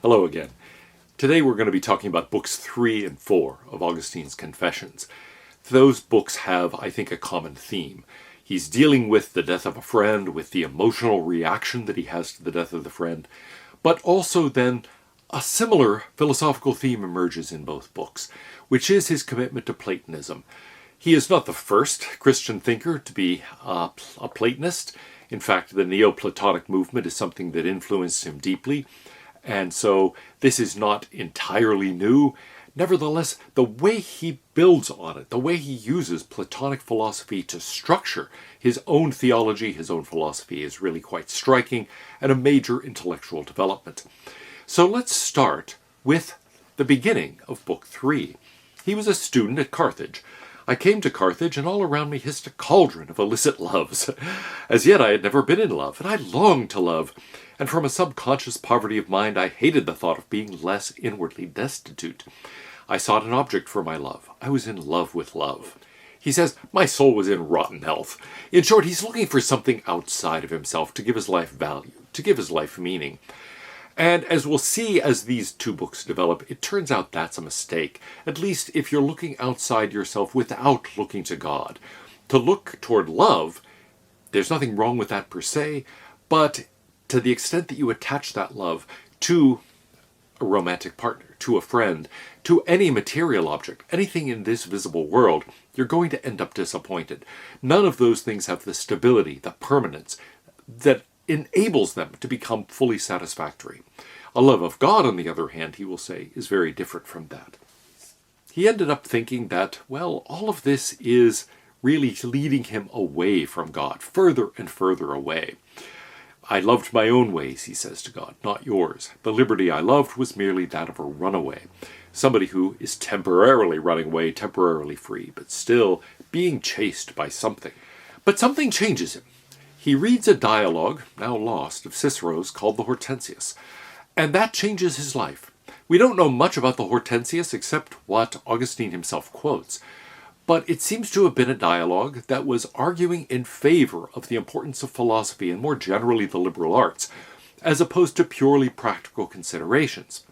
Hello again. Today we're going to be talking about books 3 and 4 of Augustine's Confessions. Those books have, I think, a common theme. He's dealing with the death of a friend, with the emotional reaction that he has to the death of the friend, but also then a similar philosophical theme emerges in both books, which is his commitment to Platonism. He is not the first Christian thinker to be a Platonist. In fact, the Neoplatonic movement is something that influenced him deeply. And so this is not entirely new. Nevertheless, the way he builds on it, the way he uses Platonic philosophy to structure his own theology, his own philosophy, is really quite striking and a major intellectual development. So let's start with the beginning of Book 3. He was a student at Carthage. I came to Carthage, and all around me hissed a cauldron of illicit loves. As yet I had never been in love, and I longed to love. And from a subconscious poverty of mind, I hated the thought of being less inwardly destitute. I sought an object for my love. I was in love with love. He says, my soul was in rotten health. In short, he's looking for something outside of himself to give his life value, to give his life meaning. And as we'll see as these two books develop, it turns out that's a mistake, at least if you're looking outside yourself without looking to God. To look toward love, there's nothing wrong with that per se, but to the extent that you attach that love to a romantic partner, to a friend, to any material object, anything in this visible world, you're going to end up disappointed. None of those things have the stability, the permanence that enables them to become fully satisfactory. A love of God, on the other hand, he will say, is very different from that. He ended up thinking that, well, all of this is really leading him away from God, further and further away. I loved my own ways, he says to God, not yours. The liberty I loved was merely that of a runaway, somebody who is temporarily running away, temporarily free, but still being chased by something. But something changes him. He reads a dialogue, now lost, of Cicero's called the Hortensius, and that changes his life. We don't know much about the Hortensius except what Augustine himself quotes, but it seems to have been a dialogue that was arguing in favor of the importance of philosophy and more generally the liberal arts, as opposed to purely practical considerations.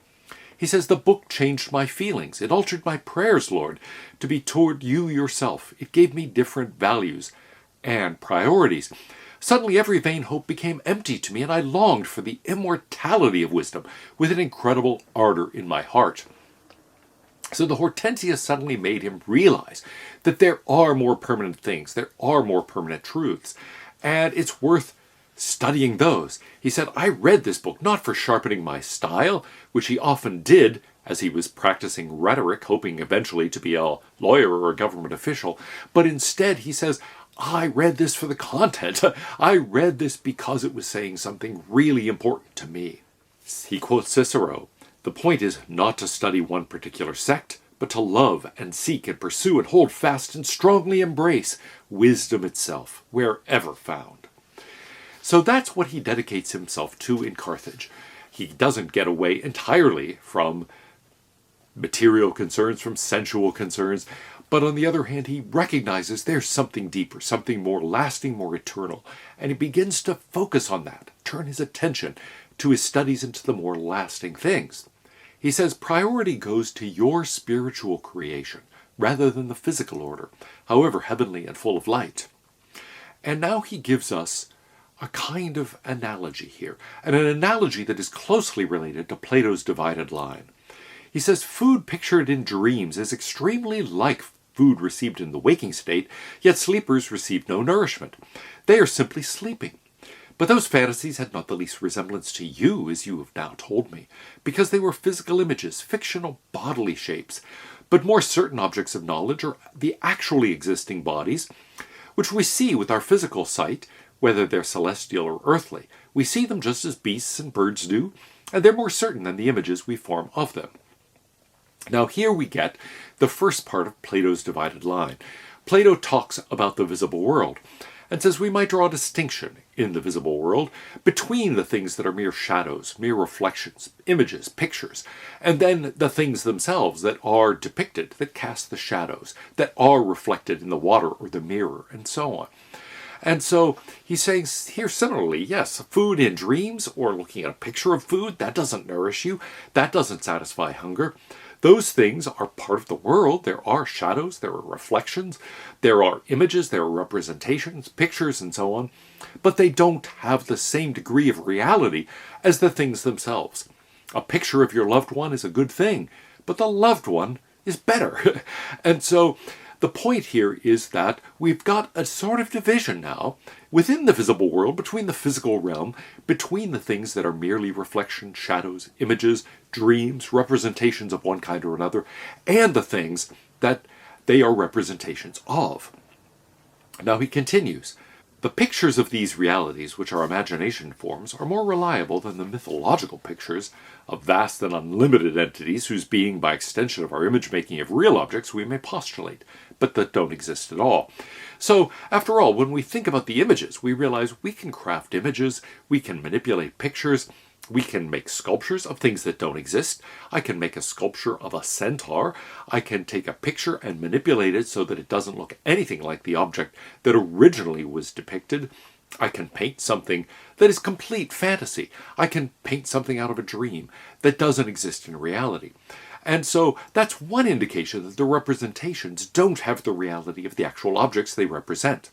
He says, the book changed my feelings. It altered my prayers, Lord, to be toward you yourself. It gave me different values and priorities. Suddenly every vain hope became empty to me, and I longed for the immortality of wisdom with an incredible ardor in my heart. So the Hortensius suddenly made him realize that there are more permanent things, there are more permanent truths, and it's worth studying those. He said, I read this book not for sharpening my style, which he often did as he was practicing rhetoric, hoping eventually to be a lawyer or a government official, but instead, he says, I read this for the content. I read this because it was saying something really important to me. He quotes Cicero. The point is not to study one particular sect, but to love and seek and pursue and hold fast and strongly embrace wisdom itself, wherever found. So that's what he dedicates himself to in Carthage. He doesn't get away entirely from material concerns, from sensual concerns, but on the other hand, he recognizes there's something deeper, something more lasting, more eternal, and he begins to focus on that, turn his attention to his studies into the more lasting things. He says priority goes to your spiritual creation rather than the physical order, however heavenly and full of light. And now he gives us a kind of analogy here, and an analogy that is closely related to Plato's divided line. He says food pictured in dreams is extremely like food received in the waking state, yet sleepers receive no nourishment. They are simply sleeping. But those fantasies had not the least resemblance to you, as you have now told me, because they were physical images, fictional bodily shapes. But more certain objects of knowledge are the actually existing bodies, which we see with our physical sight, whether they're celestial or earthly. We see them just as beasts and birds do, and they're more certain than the images we form of them. Now here we get the first part of Plato's divided line. Plato talks about the visible world and says we might draw a distinction in the visible world between the things that are mere shadows, mere reflections, images, pictures, and then the things themselves that are depicted, that cast the shadows, that are reflected in the water or the mirror, and so on. And so he's saying here similarly, yes, food in dreams or looking at a picture of food, that doesn't nourish you. That doesn't satisfy hunger. Those things are part of the world. There are shadows, there are reflections, there are images, there are representations, pictures, and so on. But they don't have the same degree of reality as the things themselves. A picture of your loved one is a good thing, but the loved one is better. And so the point here is that we've got a sort of division now within the visible world, between the physical realm, between the things that are merely reflections, shadows, images, dreams, representations of one kind or another, and the things that they are representations of. Now he continues, the pictures of these realities, which our imagination forms, are more reliable than the mythological pictures of vast and unlimited entities whose being, by extension of our image-making of real objects, we may postulate, but that don't exist at all. So, after all, when we think about the images, we realize we can craft images, we can manipulate pictures, we can make sculptures of things that don't exist. I can make a sculpture of a centaur. I can take a picture and manipulate it so that it doesn't look anything like the object that originally was depicted. I can paint something that is complete fantasy. I can paint something out of a dream that doesn't exist in reality. And so that's one indication that the representations don't have the reality of the actual objects they represent.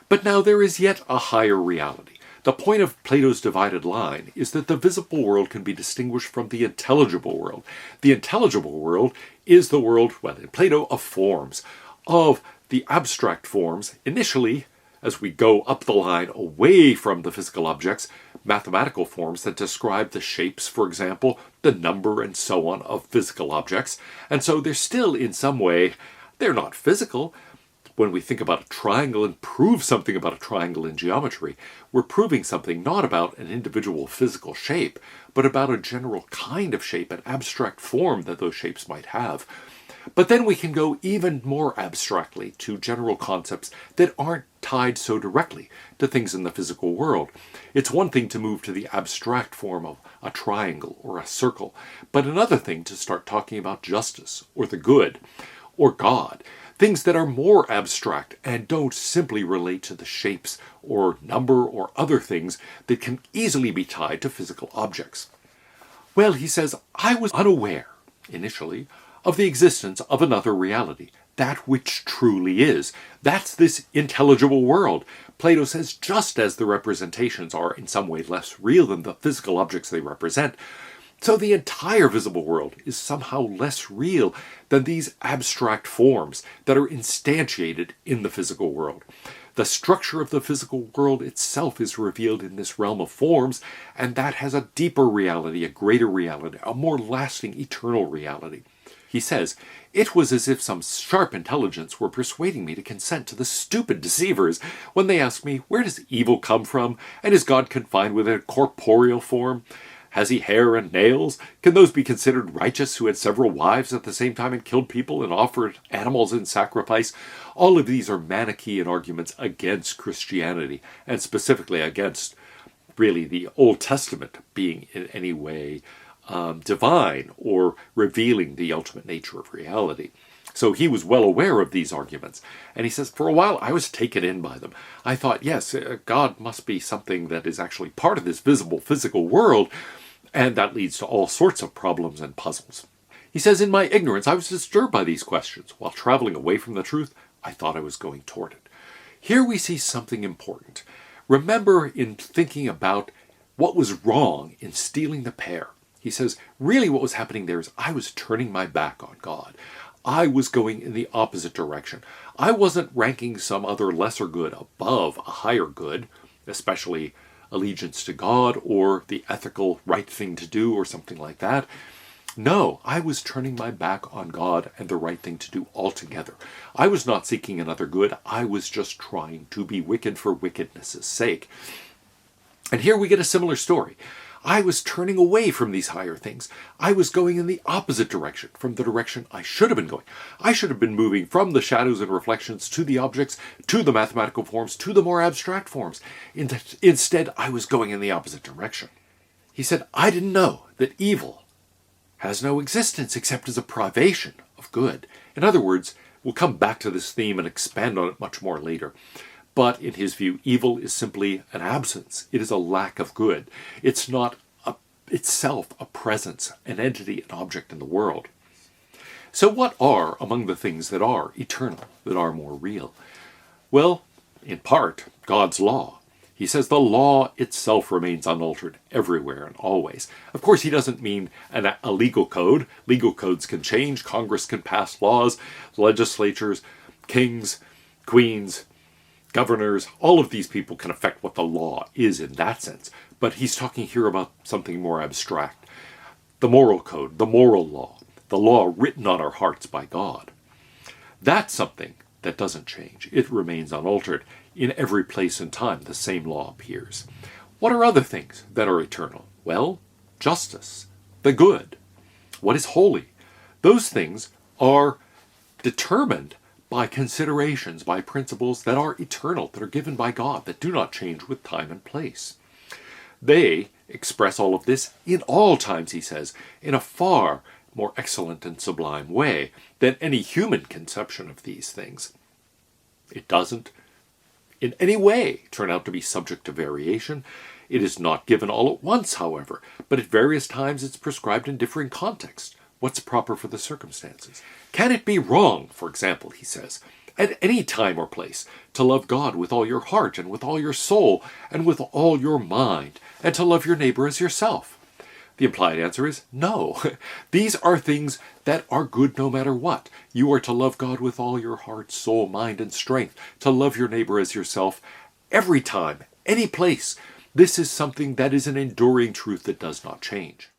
But now there is yet a higher reality. The point of Plato's divided line is that the visible world can be distinguished from the intelligible world. The intelligible world is the world, well, in Plato, of forms, of the abstract forms. Initially, as we go up the line away from the physical objects, mathematical forms that describe the shapes, for example, the number and so on of physical objects. And so they're still, in some way, they're not physical. When we think about a triangle and prove something about a triangle in geometry, we're proving something not about an individual physical shape, but about a general kind of shape, an abstract form that those shapes might have. But then we can go even more abstractly to general concepts that aren't tied so directly to things in the physical world. It's one thing to move to the abstract form of a triangle or a circle, but another thing to start talking about justice or the good or God. Things that are more abstract and don't simply relate to the shapes or number or other things that can easily be tied to physical objects. Well, he says, I was unaware, initially, of the existence of another reality, that which truly is. That's this intelligible world. Plato says just as the representations are in some way less real than the physical objects they represent, so the entire visible world is somehow less real than these abstract forms that are instantiated in the physical world. The structure of the physical world itself is revealed in this realm of forms, and that has a deeper reality, a greater reality, a more lasting, eternal reality. He says, it was as if some sharp intelligence were persuading me to consent to the stupid deceivers when they asked me, where does evil come from, and is God confined within a corporeal form? Has he hair and nails? Can those be considered righteous who had several wives at the same time and killed people and offered animals in sacrifice? All of these are Manichaean arguments against Christianity, and specifically against really the Old Testament being in any way divine or revealing the ultimate nature of reality. So he was well aware of these arguments. And he says, for a while I was taken in by them. I thought, yes, God must be something that is actually part of this visible physical world, and that leads to all sorts of problems and puzzles. He says, in my ignorance, I was disturbed by these questions. While traveling away from the truth, I thought I was going toward it. Here we see something important. Remember, in thinking about what was wrong in stealing the pear, he says, really what was happening there is I was turning my back on God. I was going in the opposite direction. I wasn't ranking some other lesser good above a higher good, especially allegiance to God or the ethical right thing to do or something like that. No, I was turning my back on God and the right thing to do altogether. I was not seeking another good. I was just trying to be wicked for wickedness' sake. And here we get a similar story. I was turning away from these higher things. I was going in the opposite direction, from the direction I should have been going. I should have been moving from the shadows and reflections to the objects, to the mathematical forms, to the more abstract forms. Instead, I was going in the opposite direction. He said, I didn't know that evil has no existence except as a privation of good. In other words, we'll come back to this theme and expand on it much more later. But in his view, evil is simply an absence. It is a lack of good. It's not itself a presence, an entity, an object in the world. So what are among the things that are eternal, that are more real? Well, in part, God's law. He says the law itself remains unaltered everywhere and always. Of course, he doesn't mean a legal code. Legal codes can change. Congress can pass laws. Legislatures, kings, queens, governors, all of these people can affect what the law is in that sense. But he's talking here about something more abstract. The moral code, the moral law, the law written on our hearts by God. That's something that doesn't change. It remains unaltered. In every place and time, the same law appears. What are other things that are eternal? Well, justice, the good, what is holy. Those things are determined by considerations, by principles that are eternal, that are given by God, that do not change with time and place. They express all of this in all times, he says, in a far more excellent and sublime way than any human conception of these things. It doesn't in any way turn out to be subject to variation. It is not given all at once, however, but at various times it's prescribed in differing contexts. What's proper for the circumstances? Can it be wrong, for example, he says, at any time or place, to love God with all your heart and with all your soul and with all your mind, and to love your neighbor as yourself? The implied answer is no. These are things that are good no matter what. You are to love God with all your heart, soul, mind, and strength, to love your neighbor as yourself every time, any place. This is something that is an enduring truth that does not change.